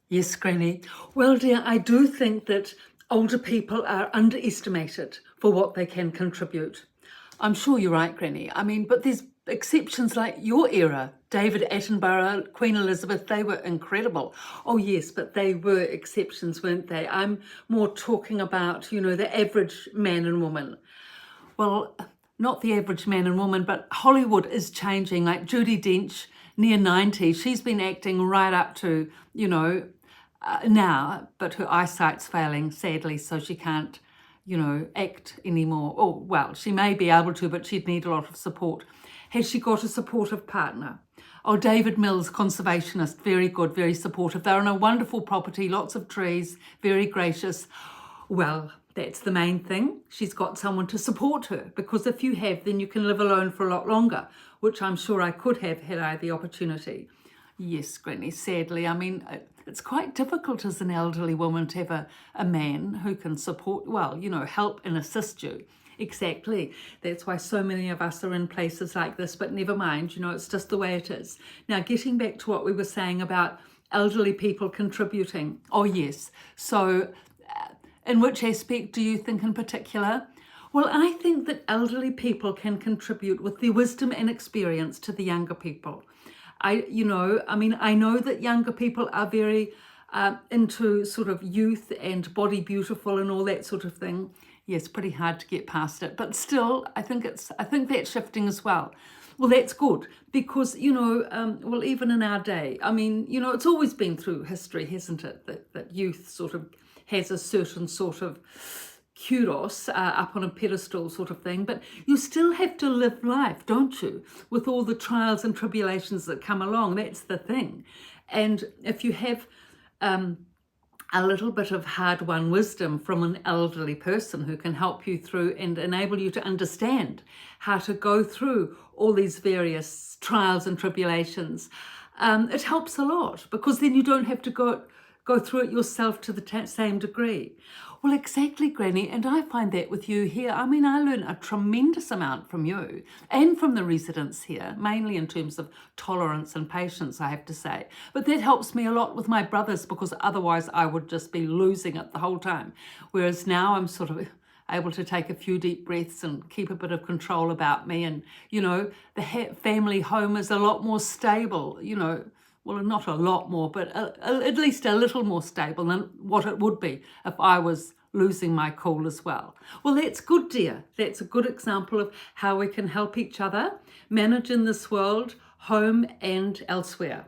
Yes, Granny. Well, dear, I do think that older people are underestimated for what they can contribute. I'm sure you're right, Granny. I mean, but there's exceptions like your era. David Attenborough, Queen Elizabeth, they were incredible. Oh, yes, but they were exceptions, weren't they? I'm more talking about, the average man and woman. Well, not the average man and woman, but Hollywood is changing. Like Judi Dench, near 90, she's been acting right up to, now, but her eyesight's failing, sadly, so she can't, act anymore. Oh, well, she may be able to, but she'd need a lot of support. Has she got a supportive partner? Oh, David Mills, conservationist, very good, very supportive. They're on a wonderful property, lots of trees, very gracious. Well, that's the main thing. She's got someone to support her, because if you have, then you can live alone for a lot longer, which I'm sure I could have had I the opportunity. Yes, Granny, sadly. I mean, it's quite difficult as an elderly woman to have a man who can support, help and assist you. Exactly. That's why so many of us are in places like this, but never mind, it's just the way it is. Now, getting back to what we were saying about elderly people contributing. Oh, yes. So in which aspect do you think in particular? Well, I think that elderly people can contribute with their wisdom and experience to the younger people. I know that younger people are very into sort of youth and body beautiful and all that sort of thing. Yes, pretty hard to get past it, but still, I think that's shifting as well. Well, that's good because, even in our day, it's always been through history, hasn't it, that youth sort of has a certain sort of kudos up on a pedestal sort of thing, but you still have to live life, don't you, with all the trials and tribulations that come along. That's the thing. And if you have a little bit of hard-won wisdom from an elderly person who can help you through and enable you to understand how to go through all these various trials and tribulations, it helps a lot, because then you don't have to go through it yourself to the same degree. Well, exactly, Granny, and I find that with you here. I mean, I learn a tremendous amount from you and from the residents here, mainly in terms of tolerance and patience, I have to say. But that helps me a lot with my brothers, because otherwise I would just be losing it the whole time. Whereas now I'm sort of able to take a few deep breaths and keep a bit of control about me. And, the family home is a lot more stable, well, not a lot more, but at least a little more stable than what it would be if I was losing my cool as well. Well, that's good, dear. That's a good example of how we can help each other manage in this world, home and elsewhere.